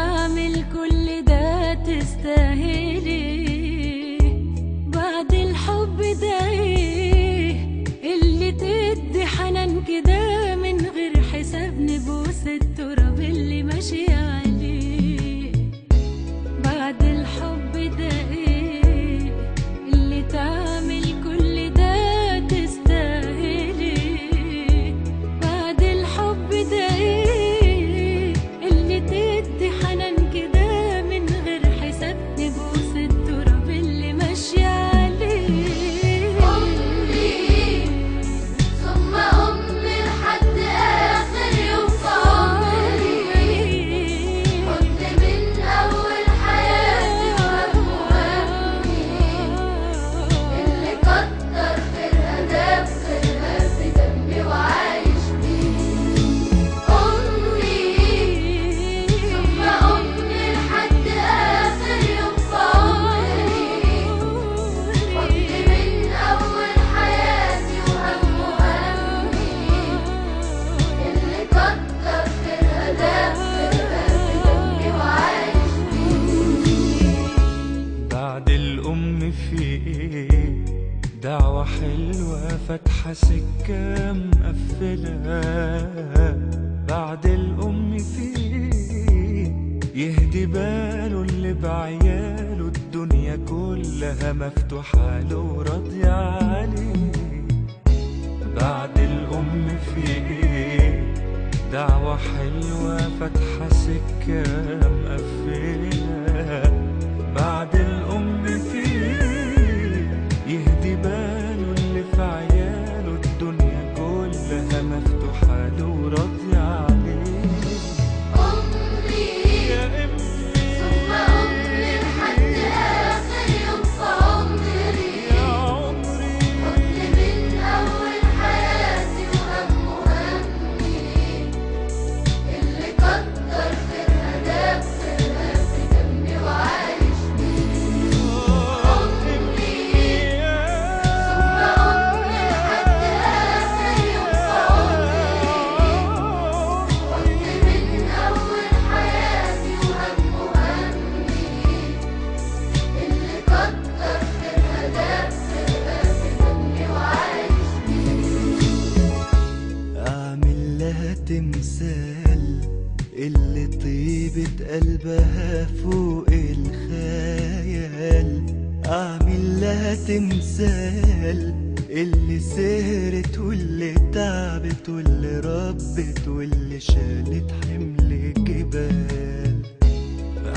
تعمل كل ده تستاهلي؟ بعد الحب ده ايه اللي تدي حنان كده من غير حساب نبوس التراب اللي ماشي عليه؟ بعد الحب ده ايه اللي تعمل كل ده تستاهلي؟ بعد الحب ده ايه اللي تدي حنان كده من غير حساب نبوس التراب اللي ماشي عليه؟ أمي ثم أمي لحد آخر يوم في عمري، كنت من أول حياتي وهمي اللي كتر خيرها داب خيرها في دمي وعايش بيه. أمي ثم أمي لحد آخر يوم في عمري، كنت من أول حياتي وهمي اللي كتر خيرها داب خيرها في دمي وعايش بيه. بعد الأم في إيه؟ دعوة حلوة فاتحة سكة مقفلة. بعد الأم في إيه؟ يهدي باله اللي بعياله الدنيا كلها مفتوحة له وراضية عليه. بعد الأم في إيه؟ دعوة حلوة فاتحة سكة مقفلة. بعد الأم في إيه؟ يهدي باله اللي في عياله الدنيا كلها مفتوحة له وراضية عليه. أمي يا أمي ثم أمي لحد آخر يوم في عمري، يا عمري كنت من أول حياتي وهمي اللي كتر خيرها داب خيرها في دمي وعايش بيه. أمي ثم أمي لحد آخر يوم في عمري، كنت من أول حياتي وهمي اللي كتر خيرها داب خيرها في دمي وعايش بيه. أعمل لها تمثال اللي طيبة قلبها فوق الخيال. أعمل لها تمثال اللي سهرت واللي تعبت واللي ربت واللي شالت حمل جبال.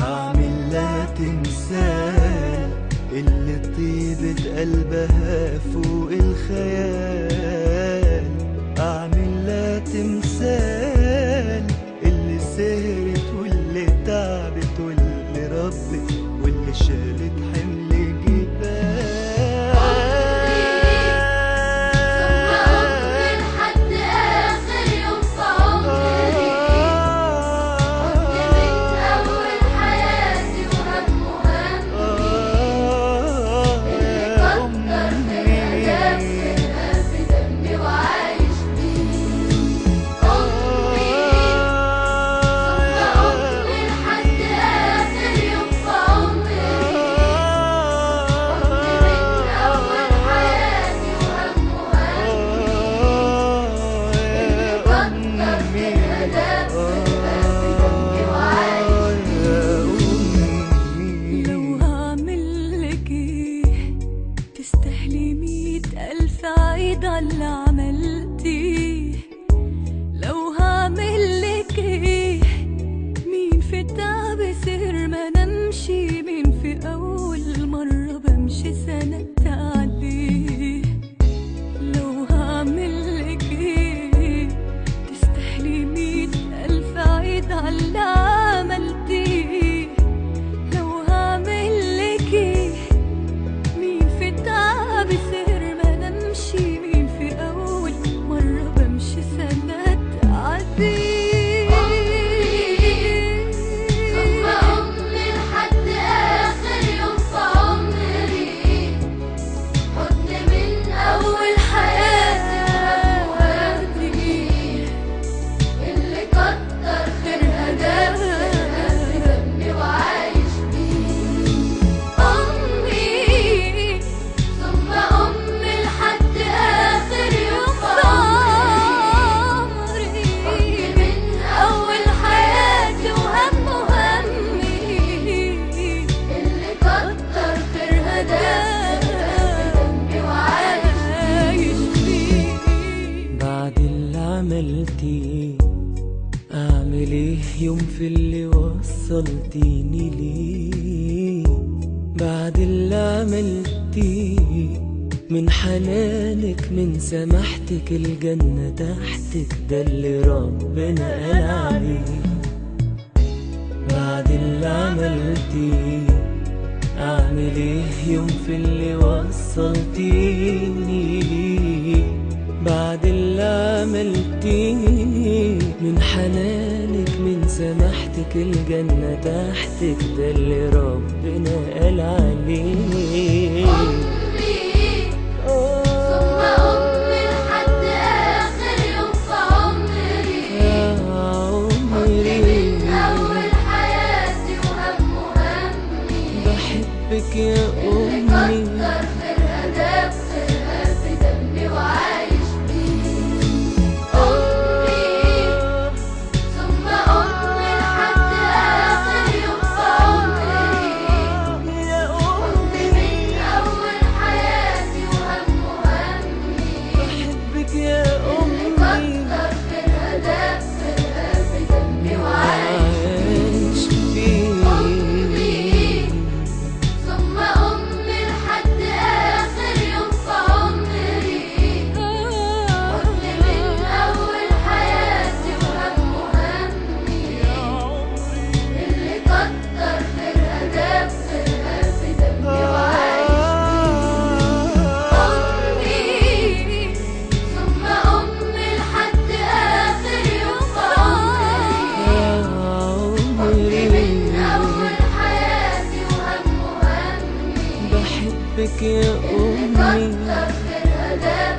أعمل لها تمثال اللي طيبة قلبها فوق الخيال. أعمل لها تمثال اللي سهرت واللي تعبت واللي ربت واللي شالت حمل جبال. ثم أمي لحد آخر يوم في عمري، كنت من أول حياتي وهمي اللي كتر خيرها داب خيرها في دمي وعايش بيه. أمي ثم أمي لحد آخر يوم في عمري، كنت من أول حياتي وهمي اللي كتر خيرها داب خيرها في دمي وعايش بيه. لو هعملك ايه تستاهلي 100,000 عيد على اللي عملتيه. لو هعملك ايه مين في التعب سهر ما نمشي، مين في أول مرة بمشي سندت عليه. لو هعملك ايه تستاهلي 100,000 عيد على اللي عملتيه. لو هعملك ايه مين في التعب سهر ما نمشي، مين في أول مرة بمشي سندت عليه. ثم أمي لحد آخر يوم في عمري، وصلتيني ليه بعد اللي عملتيه، من حنانك من سماحتك الجنة تحتك، ده اللي ربنا قال عليه. بعد اللي عملتيه اعمل ايه يوم في اللي وصلتيني ليه، بعد اللي عملتيه من حنانك من سماحتك الجنة تحتك، ده اللي ربنا قال عليه. بحبك يا أمي، كتر خيرها داب خيرها في دمي وعايش بيه. أمي ثم أمي لحد آخر يوم في عمري، يا أمي من أول حياتي وهم همي. بحبك يا أمي، كتر خيرها داب خيرها في دمي وعايش بيه. ثم أمي لحد آخر يوم في عمري، أمي من أول حياتي وهم همي. اللي كتر خيرها داب خيرها في دمي وعايش بيه. أمي ثم أمي لحد آخر يوم في عمري، أمي من أول حياتي وهم همي. بحبك يا أمي. كتر خيرها داب